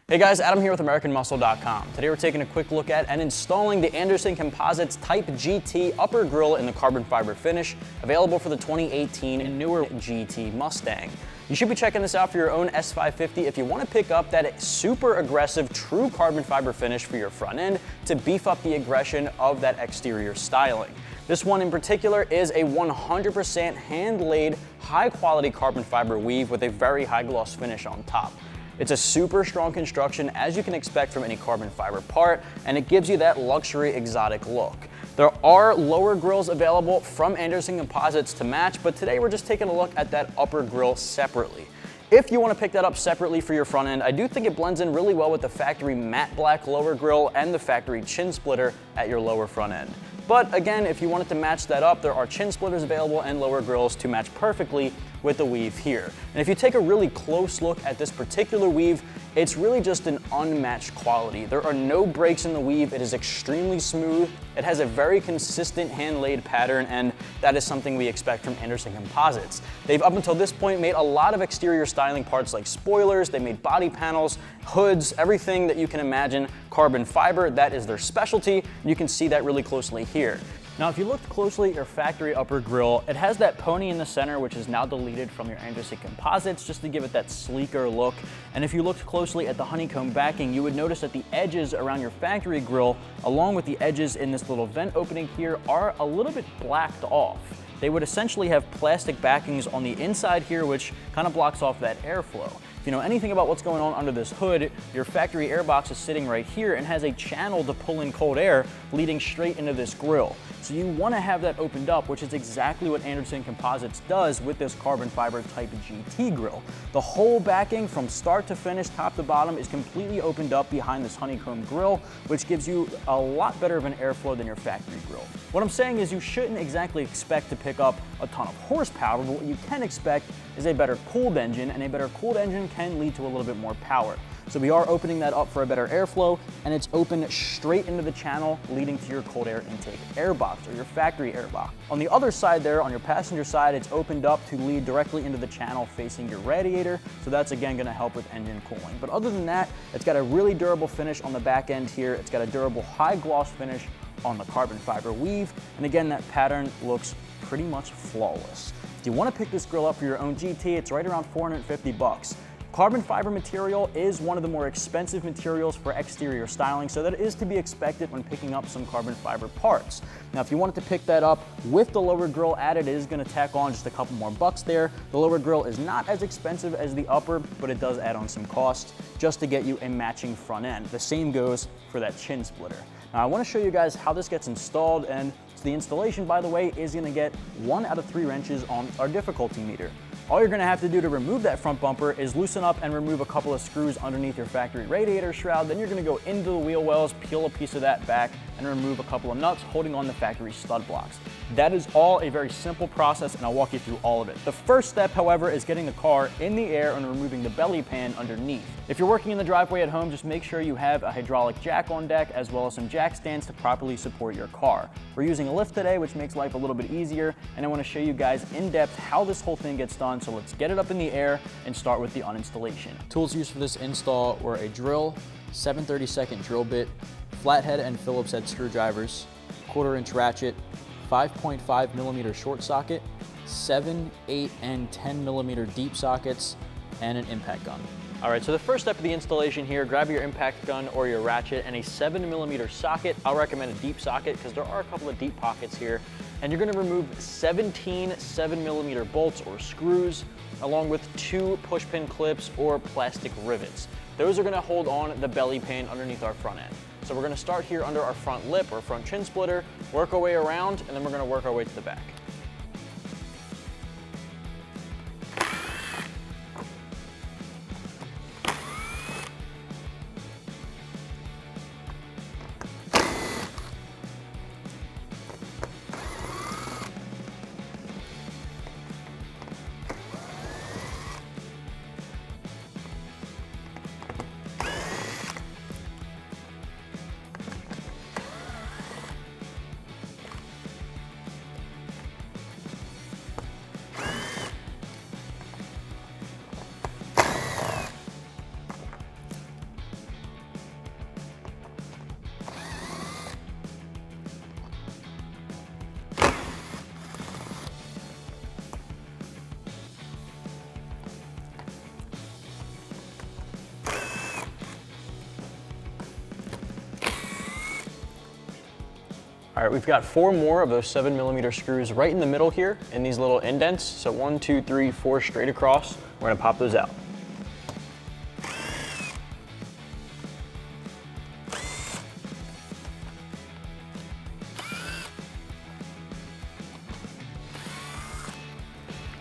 Hey guys, Adam here with AmericanMuscle.com. Today we're taking a quick look at and installing the Anderson Composites Type GT upper grille in the carbon fiber finish, available for the 2018 and newer GT Mustang. You should be checking this out for your own S550 if you want to pick up that super aggressive true carbon fiber finish for your front end to beef up the aggression of that exterior styling. This one in particular is a 100% hand-laid, high-quality carbon fiber weave with a very high gloss finish on top. It's a super strong construction, as you can expect from any carbon fiber part, and it gives you that luxury exotic look. There are lower grills available from Anderson Composites to match, but today we're just taking a look at that upper grill separately. If you want to pick that up separately for your front end, I do think it blends in really well with the factory matte black lower grill and the factory chin splitter at your lower front end. But again, if you wanted to match that up, there are chin splitters available and lower grills to match perfectly with the weave here. And if you take a really close look at this particular weave, it's really just an unmatched quality. There are no breaks in the weave. It is extremely smooth. It has a very consistent hand-laid pattern, and that is something we expect from Anderson Composites. They've up until this point made a lot of exterior styling parts like spoilers. They made body panels, hoods, everything that you can imagine carbon fiber. That is their specialty. You can see that really closely here. Now, if you look closely at your factory upper grille, it has that pony in the center, which is now deleted from your Anderson Composites just to give it that sleeker look. And if you looked closely at the honeycomb backing, you would notice that the edges around your factory grille, along with the edges in this little vent opening here, are a little bit blacked off. They would essentially have plastic backings on the inside here, which kind of blocks off that airflow. If you know anything about what's going on under this hood, your factory air box is sitting right here and has a channel to pull in cold air leading straight into this grill. So you want to have that opened up, which is exactly what Anderson Composites does with this carbon fiber Type GT grill. The whole backing from start to finish, top to bottom, is completely opened up behind this honeycomb grill, which gives you a lot better of an airflow than your factory grill. What I'm saying is you shouldn't exactly expect to pick up a ton of horsepower, but what you can expect is a better cooled engine, and a better cooled engine can lead to a little bit more power. So we are opening that up for a better airflow, and it's open straight into the channel leading to your cold air intake air box, or your factory air box. On the other side there, on your passenger side, it's opened up to lead directly into the channel facing your radiator, so that's again going to help with engine cooling. But other than that, it's got a really durable finish on the back end here. It's got a durable high gloss finish on the carbon fiber weave, and again, that pattern looks pretty much flawless. If you want to pick this grill up for your own GT, it's right around 450 bucks. Carbon fiber material is one of the more expensive materials for exterior styling, so that is to be expected when picking up some carbon fiber parts. Now, if you wanted to pick that up with the lower grill added, it is going to tack on just a couple more bucks there. The lower grill is not as expensive as the upper, but it does add on some cost just to get you a matching front end. The same goes for that chin splitter. Now, I want to show you guys how this gets installed, and the installation, by the way, is going to get 1 out of 3 wrenches on our difficulty meter. All you're going to have to do to remove that front bumper is loosen up and remove a couple of screws underneath your factory radiator shroud. Then you're going to go into the wheel wells, peel a piece of that back, and remove a couple of nuts holding on the factory stud blocks. That is all a very simple process, and I'll walk you through all of it. The first step, however, is getting the car in the air and removing the belly pan underneath. If you're working in the driveway at home, just make sure you have a hydraulic jack on deck as well as some jack stands to properly support your car. We're using a lift today, which makes life a little bit easier, and I want to show you guys in depth how this whole thing gets done. So let's get it up in the air and start with the uninstallation. Tools used for this install were a drill, 7/32 drill bit, flathead and Phillips head screwdrivers, 1/4 inch ratchet, 5.5 millimeter short socket, 7, 8, and 10 millimeter deep sockets, and an impact gun. All right, so the first step of the installation here, grab your impact gun or your ratchet and a 7 millimeter socket. I'll recommend a deep socket because there are a couple of deep pockets here. And you're gonna remove 17 7 millimeter bolts or screws, along with 2 push pin clips or plastic rivets. Those are gonna hold on the belly pan underneath our front end. So we're gonna start here under our front lip or front chin splitter, work our way around, and then we're gonna work our way to the back. All right, we've got 4 more of those 7mm screws right in the middle here in these little indents. So 1, 2, 3, 4 straight across. We're gonna pop those out.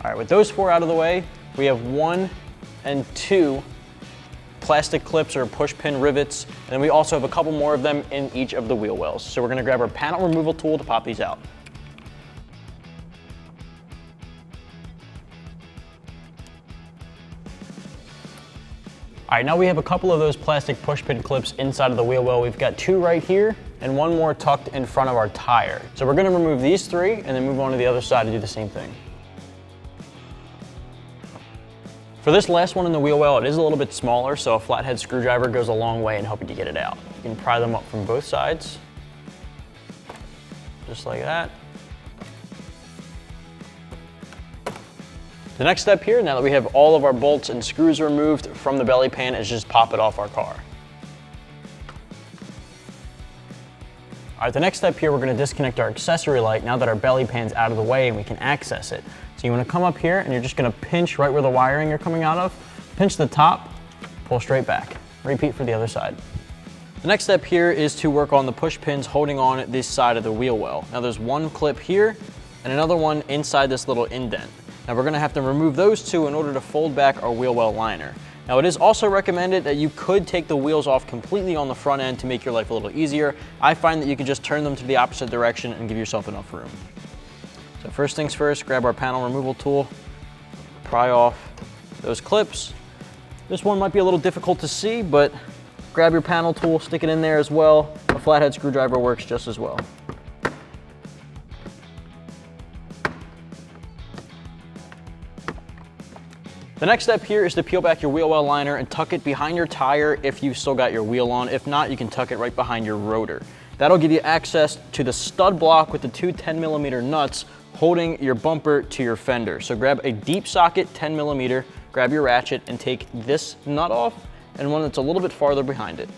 All right, with those 4 out of the way, we have 1 and 2 plastic clips or push pin rivets, and then we also have a couple more of them in each of the wheel wells. So we're gonna grab our panel removal tool to pop these out. All right, now we have a couple of those plastic push pin clips inside of the wheel well. We've got 2 right here and 1 more tucked in front of our tire. So we're gonna remove these 3 and then move on to the other side to do the same thing. For this last one in the wheel well, it is a little bit smaller, so a flathead screwdriver goes a long way in helping to get it out. You can pry them up from both sides, just like that. The next step here, now that we have all of our bolts and screws removed from the belly pan, is just pop it off our car. All right, the next step here, we're gonna disconnect our accessory light now that our belly pan's out of the way and we can access it. So you wanna come up here and you're just gonna pinch right where the wiring you're coming out of, pinch the top, pull straight back. Repeat for the other side. The next step here is to work on the push pins holding on this side of the wheel well. Now there's 1 clip here and another one inside this little indent. Now we're gonna have to remove those 2 in order to fold back our wheel well liner. Now it is also recommended that you could take the wheels off completely on the front end to make your life a little easier. I find that you can just turn them to the opposite direction and give yourself enough room. So first things first, grab our panel removal tool, pry off those clips. This one might be a little difficult to see, but grab your panel tool, stick it in there as well. A flathead screwdriver works just as well. The next step here is to peel back your wheel well liner and tuck it behind your tire if you've still got your wheel on. If not, you can tuck it right behind your rotor. That'll give you access to the stud block with the 2 10mm nuts holding your bumper to your fender. So grab a deep socket 10mm, grab your ratchet and take this nut off and one that's a little bit farther behind it.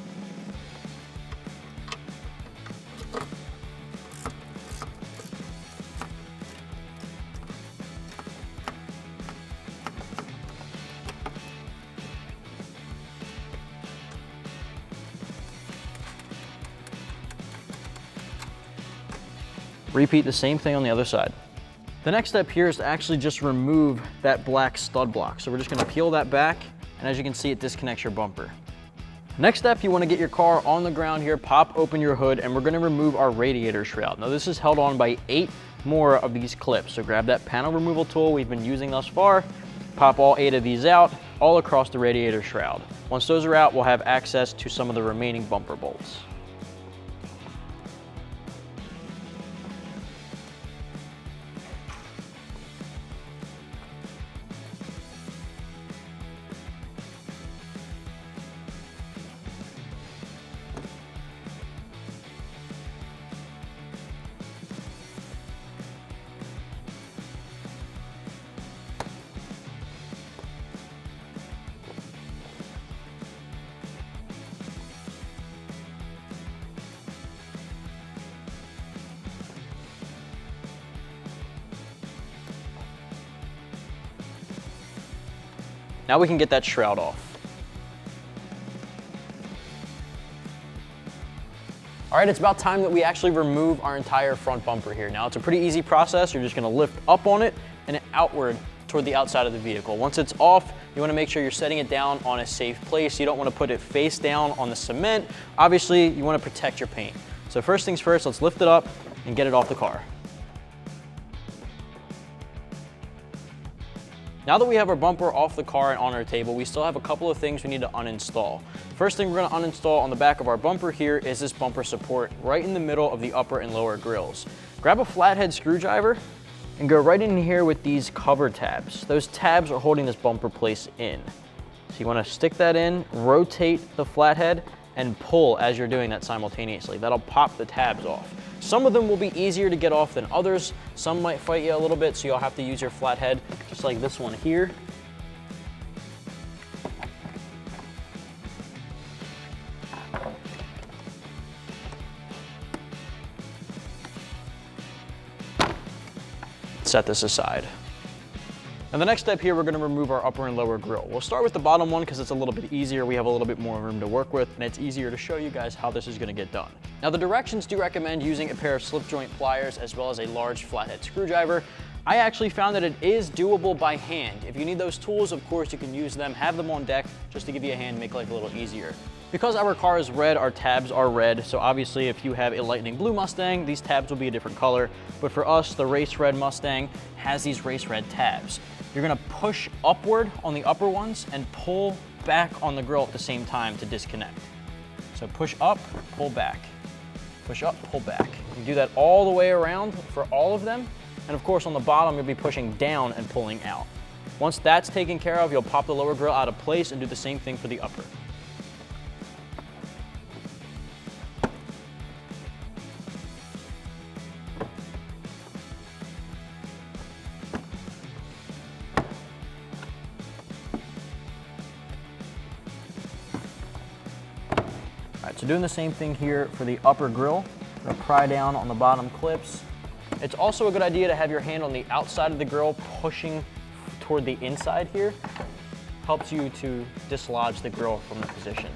Repeat the same thing on the other side. The next step here is to actually just remove that black stud block. So we're just gonna peel that back, and as you can see, it disconnects your bumper. Next step, you wanna get your car on the ground here, pop open your hood, and we're gonna remove our radiator shroud. Now this is held on by 8 more of these clips. So grab that panel removal tool we've been using thus far, pop all 8 of these out, all across the radiator shroud. Once those are out, we'll have access to some of the remaining bumper bolts. Now we can get that shroud off. All right, it's about time that we actually remove our entire front bumper here. Now it's a pretty easy process. You're just gonna lift up on it and outward toward the outside of the vehicle. Once it's off, you wanna make sure you're setting it down on a safe place. You don't wanna put it face down on the cement. Obviously, you wanna protect your paint. So first things first, let's lift it up and get it off the car. Now that we have our bumper off the car and on our table, we still have a couple of things we need to uninstall. First thing we're gonna uninstall on the back of our bumper here is this bumper support right in the middle of the upper and lower grills. Grab a flathead screwdriver and go right in here with these cover tabs. Those tabs are holding this bumper place in. So you wanna stick that in, rotate the flathead, and pull as you're doing that simultaneously. That'll pop the tabs off. Some of them will be easier to get off than others. Some might fight you a little bit, so you'll have to use your flathead, just like this one here. set this aside. Now the next step here, we're gonna remove our upper and lower grille. We'll start with the bottom one because it's a little bit easier. We have a little bit more room to work with, and it's easier to show you guys how this is gonna get done. Now the directions do recommend using a pair of slip joint pliers as well as a large flathead screwdriver. I actually found that it is doable by hand. If you need those tools, of course you can use them, have them on deck just to give you a hand, make life a little easier. Because our car is red, our tabs are red, so obviously if you have a lightning blue Mustang, these tabs will be a different color. But for us, the race red Mustang has these race red tabs. You're gonna push upward on the upper ones and pull back on the grille at the same time to disconnect. So push up, pull back. Push up, pull back. You do that all the way around for all of them. And of course on the bottom, you'll be pushing down and pulling out. Once that's taken care of, you'll pop the lower grille out of place and do the same thing for the upper. All right, so doing the same thing here for the upper grille. I'm gonna pry down on the bottom clips. It's also a good idea to have your hand on the outside of the grille pushing toward the inside here. Helps you to dislodge the grille from the position.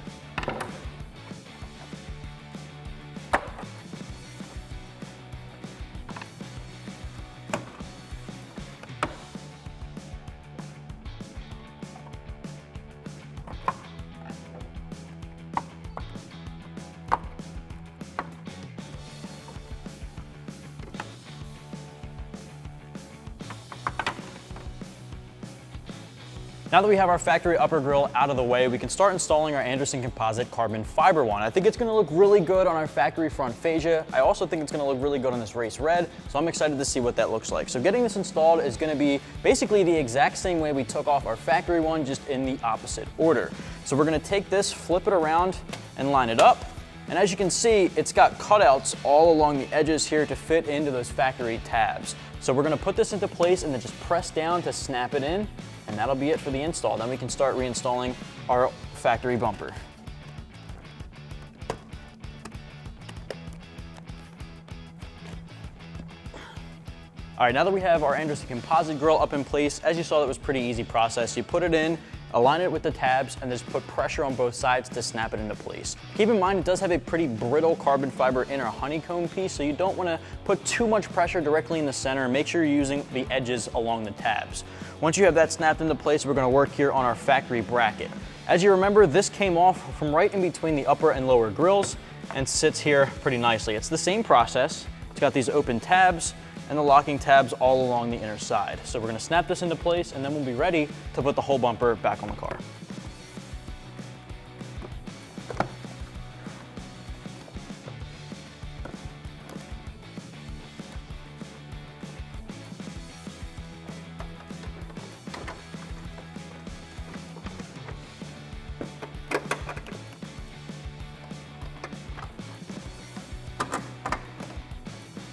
Now that we have our factory upper grille out of the way, we can start installing our Anderson Composite carbon fiber one. I think it's gonna look really good on our factory front fascia. I also think it's gonna look really good on this race red, so I'm excited to see what that looks like. So getting this installed is gonna be basically the exact same way we took off our factory one, just in the opposite order. So we're gonna take this, flip it around, and line it up. And as you can see, it's got cutouts all along the edges here to fit into those factory tabs. So we're gonna put this into place and then just press down to snap it in. And that'll be it for the install. Then we can start reinstalling our factory bumper. All right, now that we have our Anderson Composite grille up in place, as you saw, that was a pretty easy process. You put it in, align it with the tabs, and just put pressure on both sides to snap it into place. Keep in mind, it does have a pretty brittle carbon fiber inner honeycomb piece, so you don't wanna put too much pressure directly in the center. Make sure you're using the edges along the tabs. Once you have that snapped into place, we're gonna work here on our factory bracket. As you remember, this came off from right in between the upper and lower grills and sits here pretty nicely. It's the same process. It's got these open tabs and the locking tabs all along the inner side. So we're gonna snap this into place and then we'll be ready to put the whole bumper back on the car.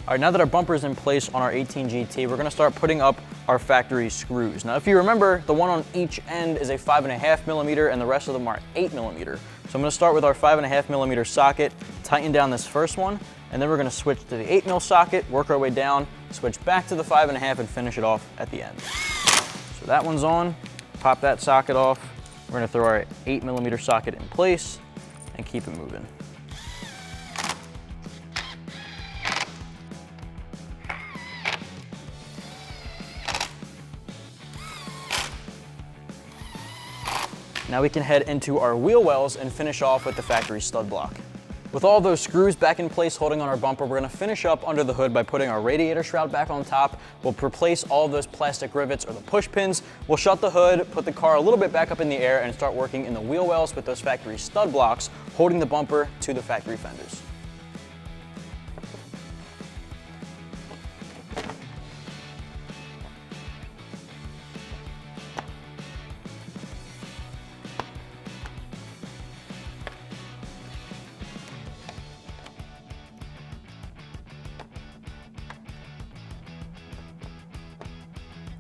All right, now that our bumper is in place on our 18 GT, we're gonna start putting up our factory screws. Now, if you remember, the one on each end is a 5.5 millimeter and the rest of them are 8 millimeter. So I'm gonna start with our 5.5 millimeter socket, tighten down this first one, and then we're gonna switch to the 8 mil socket, work our way down, switch back to the 5.5 and finish it off at the end. So that one's on, pop that socket off. We're gonna throw our 8 millimeter socket in place and keep it moving. Now we can head into our wheel wells and finish off with the factory stud block. With all those screws back in place holding on our bumper, we're gonna finish up under the hood by putting our radiator shroud back on top. We'll replace all of those plastic rivets or the push pins. We'll shut the hood, put the car a little bit back up in the air and start working in the wheel wells with those factory stud blocks, holding the bumper to the factory fenders.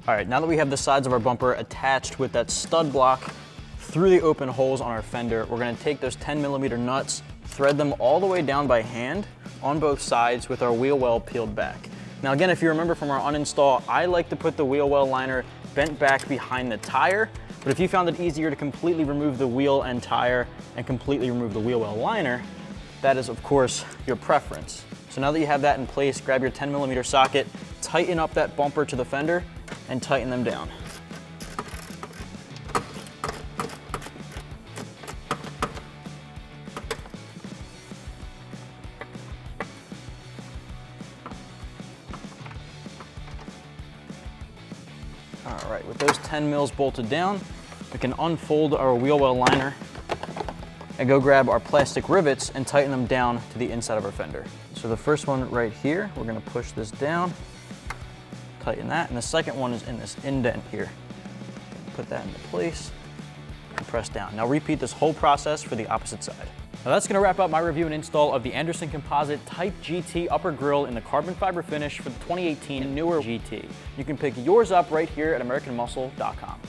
All right, now that we have the sides of our bumper attached with that stud block through the open holes on our fender, we're gonna take those 10 millimeter nuts, thread them all the way down by hand on both sides with our wheel well peeled back. Now again, if you remember from our uninstall, I like to put the wheel well liner bent back behind the tire, but if you found it easier to completely remove the wheel and tire and completely remove the wheel well liner, that is of course your preference. So now that you have that in place, grab your 10mm socket, tighten up that bumper to the fender, and tighten them down. All right, with those 10 mils bolted down, we can unfold our wheel well liner and go grab our plastic rivets and tighten them down to the inside of our fender. So the first one right here, we're gonna push this down, tighten that, and the second one is in this indent here. Put that into place and press down. Now repeat this whole process for the opposite side. Now that's gonna wrap up my review and install of the Anderson Composite Type GT upper grille in the carbon fiber finish for the 2018 newer GT. You can pick yours up right here at AmericanMuscle.com.